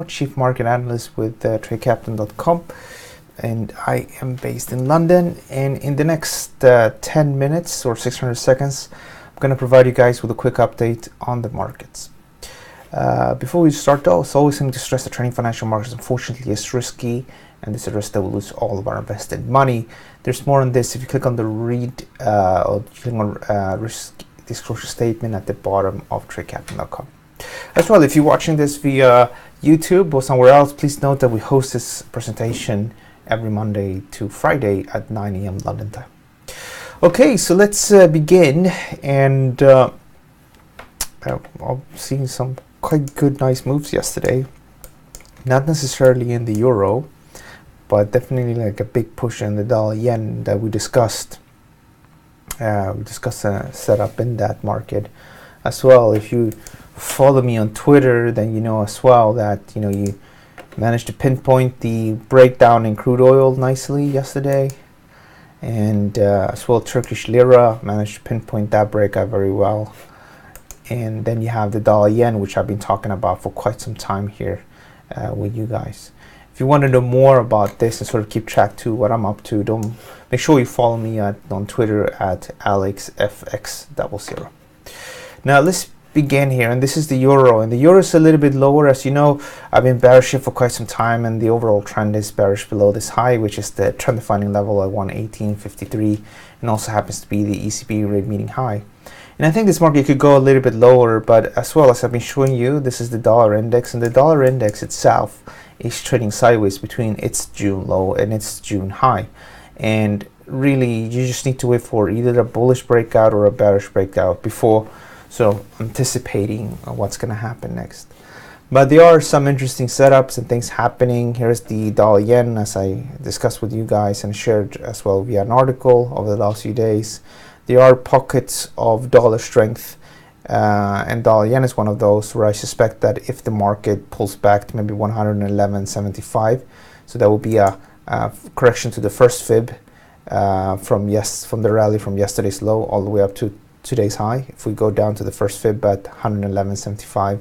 Chief Market Analyst with TradeCaptain.com, and I am based in London. And in the next 10 minutes or 600 seconds, I'm going to provide you guys with a quick update on the markets. Before we start though, it's always something to stress that trading financial markets unfortunately is risky, and this is a risk that we'll lose all of our invested money. There's more on this if you click on the read or click on risk disclosure statement at the bottom of TradeCaptain.com. As well, if you're watching this via YouTube or somewhere else, please note that we host this presentation every Monday to Friday at 9 a.m. London time. Okay, so let's begin. And I'm seeing some quite good, nice moves yesterday. Not necessarily in the euro, but definitely like a big push in the dollar yen that we discussed. We discussed a setup in that market as well. If you follow me on Twitter, then you know as well that you managed to pinpoint the breakdown in crude oil nicely yesterday, and as well Turkish lira managed to pinpoint that breakout very well. And then you have the dollar yen, which I've been talking about for quite some time here with you guys. If you want to know more about this and sort of keep track to what I'm up to, don't make sure you follow me on Twitter at AlexFX00. Now let's begin here, and this is the euro, and the euro is a little bit lower. As you know, I've been bearish for quite some time, and the overall trend is bearish below this high, which is the trend defining level at 118.53, and also happens to be the ECB rate meeting high. And I think this market could go a little bit lower, but as well as I've been showing you, this is the dollar index, and the dollar index itself is trading sideways between its June low and its June high. And really, you just need to wait for either a bullish breakout or a bearish breakout before anticipating what's going to happen next. But there are some interesting setups and things happening. Here's the dollar yen, as I discussed with you guys and shared as well via an article over the last few days. There are pockets of dollar strength, and dollar yen is one of those where I suspect that if the market pulls back to maybe 111.75, so that will be a correction to the first fib from the rally from yesterday's low all the way up to today's high. If we go down to the first fib at 111.75,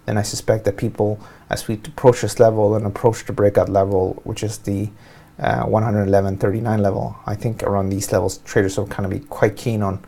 then I suspect that people, as we approach this level and approach the breakout level, which is the 111.39 level, I think around these levels traders will kind of be quite keen on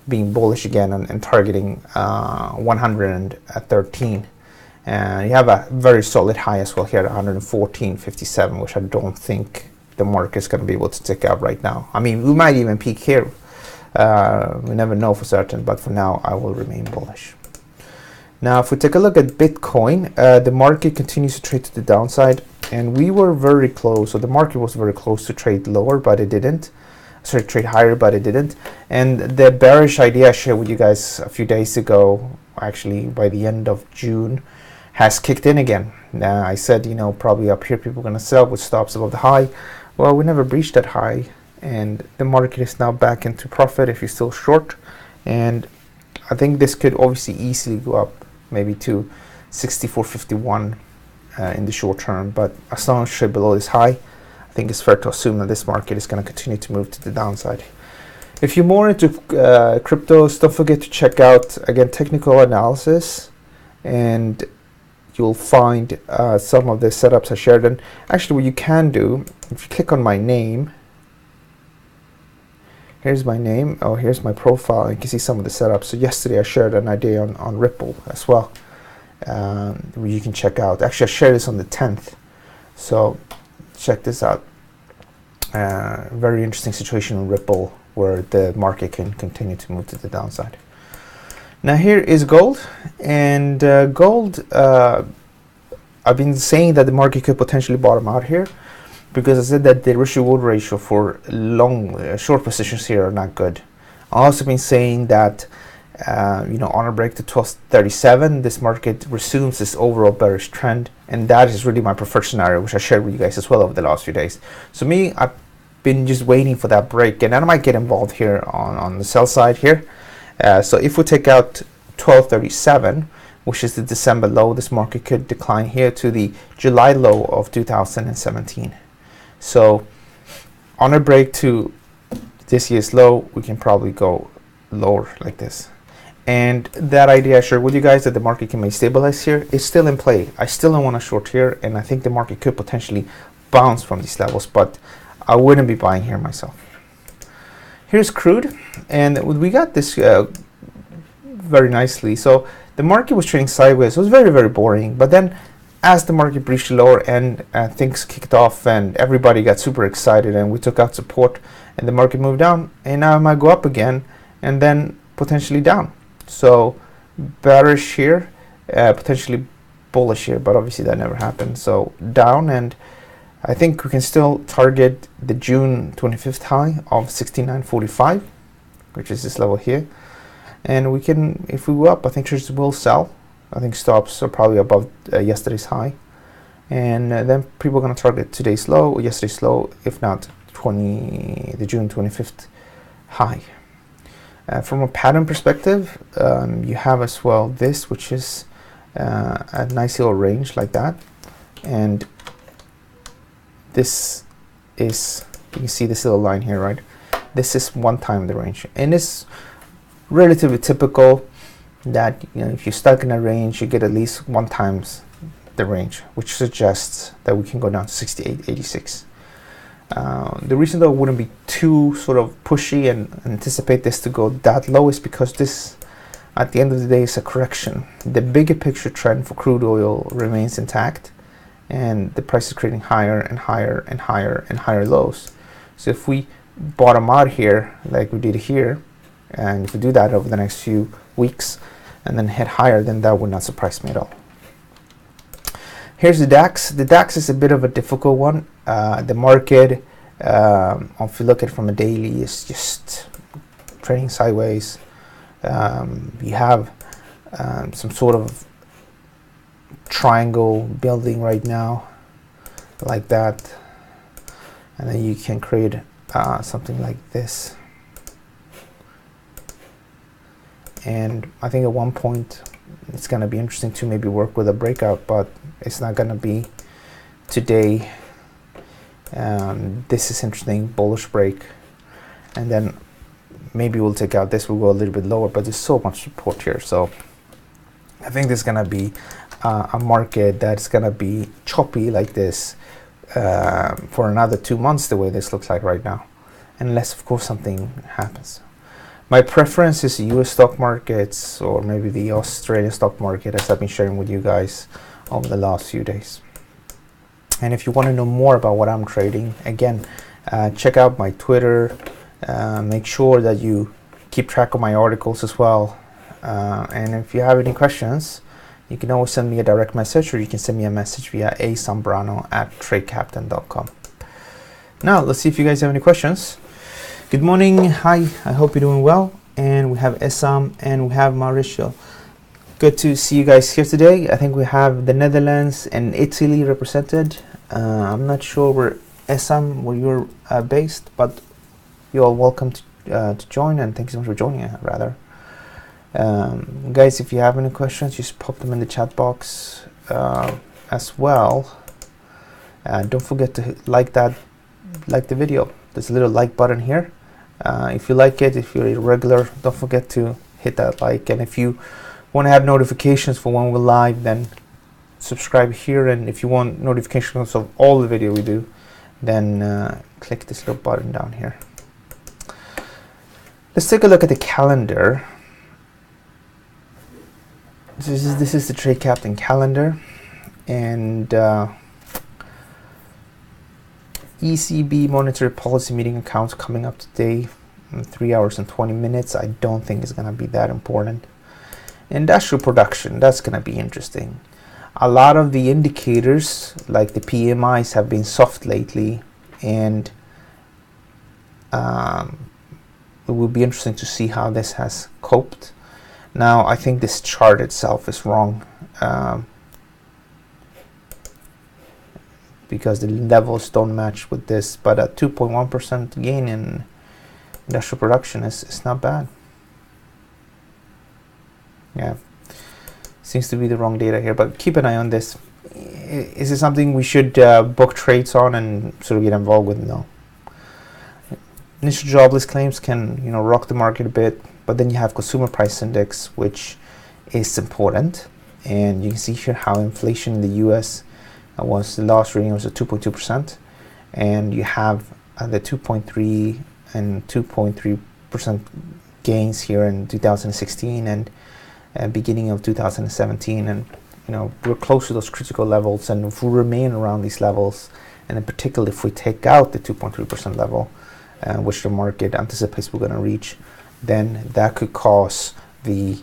being bullish again and targeting 113. And you have a very solid high as well here at 114.57, which I don't think the market is going to be able to take out right now. I mean, we might even peak here. We never know for certain, but for now I will remain bullish. Now if we take a look at Bitcoin, the market continues to trade to the downside, and we were very close, so the market was very close to trade lower, but it didn't. Sorry, trade higher, but it didn't. And the bearish idea I shared with you guys a few days ago, actually by the end of June, has kicked in again. Now I said, probably up here people are going to sell with stops above the high. Well, we never breached that high, and the market is now back into profit if you're still short. And I think this could obviously easily go up maybe to 64.51 in the short term, but as long as it's below this high, I think it's fair to assume that this market is going to continue to move to the downside. If you're more into cryptos, don't forget to check out again technical analysis, and you'll find some of the setups I shared. And actually what you can do, if you click on my name, here's my name, here's my profile, you can see some of the setups. So yesterday I shared an idea on Ripple as well, where you can check out. Actually I shared this on the 10th, so check this out. Very interesting situation in Ripple where the market can continue to move to the downside. Now here is gold, and gold, I've been saying that the market could potentially bottom out here, because I said that the risk-reward ratio for short positions here are not good. I've also been saying that on a break to 1237, this market resumes this overall bearish trend, and that is really my preferred scenario, which I shared with you guys as well over the last few days. So me, I've been just waiting for that break, and then I might get involved here on the sell side here. So if we take out 1237, which is the December low, this market could decline here to the July low of 2017. So on a break to this year's low, we can probably go lower like this. And that idea I shared with you guys that the market can may stabilize here is still in play. I still don't want to short here, and I think the market could potentially bounce from these levels, but I wouldn't be buying here myself. Here's crude, and we got this very nicely. So the market was trading sideways. It was very, very boring, but then as the market breached the lower end, things kicked off and everybody got super excited and we took out support and the market moved down, and now it might go up again and then potentially down. So bearish here, potentially bullish here, but obviously that never happened. So down, and I think we can still target the June 25th high of 69.45, which is this level here. And we can, if we go up, I think traders will sell. I think stops are probably above yesterday's high. And then people are going to target today's low, or yesterday's low, if not the June 25th high. From a pattern perspective, you have as well this, which is a nice little range like that. And this is, you can see this little line here, right? This is one time the range, and it's relatively typical that, you know, if you're stuck in a range, you get at least one times the range, which suggests that we can go down to 68.86. The reason though I wouldn't be too sort of pushy and anticipate this to go that low is because this, at the end of the day, is a correction. The bigger picture trend for crude oil remains intact, and the price is creating higher and higher and higher and higher lows. So if we bottom out here like we did here, and if we do that over the next few weeks and then head higher, then that would not surprise me at all. Here's the DAX. The DAX is a bit of a difficult one. The market, if you look at it from a daily, is just trading sideways. You have some sort of triangle building right now, like that, and then you can create something like this. And I think at one point it's going to be interesting to maybe work with a breakout, but it's not going to be today. This is interesting, bullish break, and then maybe we'll take out this, we'll go a little bit lower, but there's so much support here. So I think there's going to be a market that's going to be choppy like this for another 2 months, the way this looks like right now, unless of course something happens. My preference is the US stock markets, or maybe the Australian stock market, as I've been sharing with you guys over the last few days. And if you want to know more about what I'm trading, again, check out my Twitter. Make sure that you keep track of my articles as well. And if you have any questions, you can always send me a direct message, or you can send me a message via asambrano@tradecaptain.com. Now, let's see if you guys have any questions. Good morning. Hi. I hope you're doing well. And we have Esam and we have Mauricio. Good to see you guys here today. I think we have the Netherlands and Italy represented. I'm not sure where Esam, where you're based, but you're all welcome to join, and thank you so much for joining, rather. Guys, if you have any questions, just pop them in the chat box as well. Don't forget to like the video. There's a little like button here. If you like it, if you're a regular, don't forget to hit that like. And if you want to have notifications for when we're live, then subscribe here. And if you want notifications of all the video we do, then click this little button down here. Let's take a look at the calendar. This is the Trade Captain calendar, and ECB monetary policy meeting accounts coming up today in 3 hours and 20 minutes. I don't think it's going to be that important. Industrial production, that's going to be interesting. A lot of the indicators, like the PMIs, have been soft lately, and it will be interesting to see how this has coped. Now, I think this chart itself is wrong, because the levels don't match with this, but a 2.1% gain in industrial production is not bad. Yeah, seems to be the wrong data here, but keep an eye on this. Is it something we should book trades on and sort of get involved with? No. Initial jobless claims can, rock the market a bit, But then you have consumer price index, which is important, and you can see here how inflation in the US was, the last reading was at 2.2%, and you have the 2.3 and 2.3% gains here in 2016 and beginning of 2017, and we're close to those critical levels, and if we remain around these levels, and in particular if we take out the 2.3% level, which the market anticipates we're going to reach, then that could cause the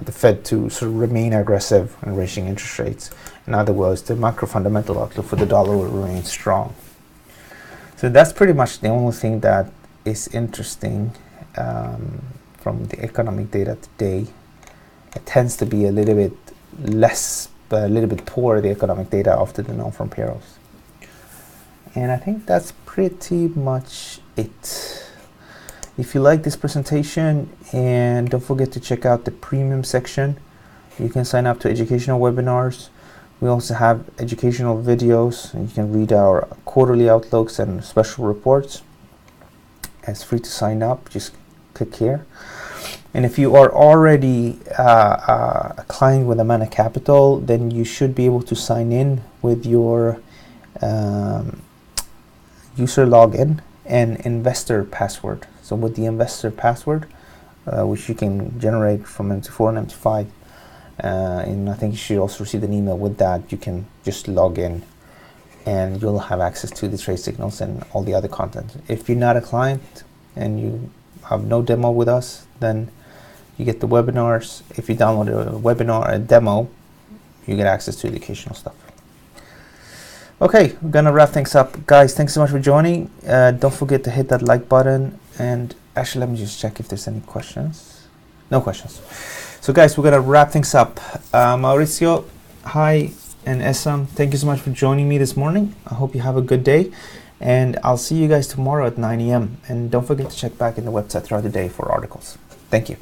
Fed to sort of remain aggressive in raising interest rates. In other words, the macro fundamental outlook for the dollar will remain strong. So that's pretty much the only thing that is interesting from the economic data today. It tends to be a little bit less, but a little bit poor, the economic data after the non-farm payrolls. And I think that's pretty much it. If you like this presentation, and don't forget to check out the premium section. You can sign up to educational webinars. We also have educational videos, and you can read our quarterly outlooks and special reports. It's free to sign up. Just click here. And if you are already a client with Amana Capital, then you should be able to sign in with your user login and investor password. So with the investor password, which you can generate from MT4 and MT5, and I think you should also receive an email with that, you can just log in and you'll have access to the trade signals and all the other content. If you're not a client and you have no demo with us, then you get the webinars. If you download a webinar, a demo, you get access to educational stuff. Okay, we're gonna wrap things up. Guys, thanks so much for joining. Don't forget to hit that like button, and actually let me just check if there's any questions. No questions. So guys, we're gonna wrap things up. Mauricio, hi, and Essam, thank you so much for joining me this morning. I hope you have a good day, and I'll see you guys tomorrow at 9 a.m. And don't forget to check back in the website throughout the day for articles. Thank you.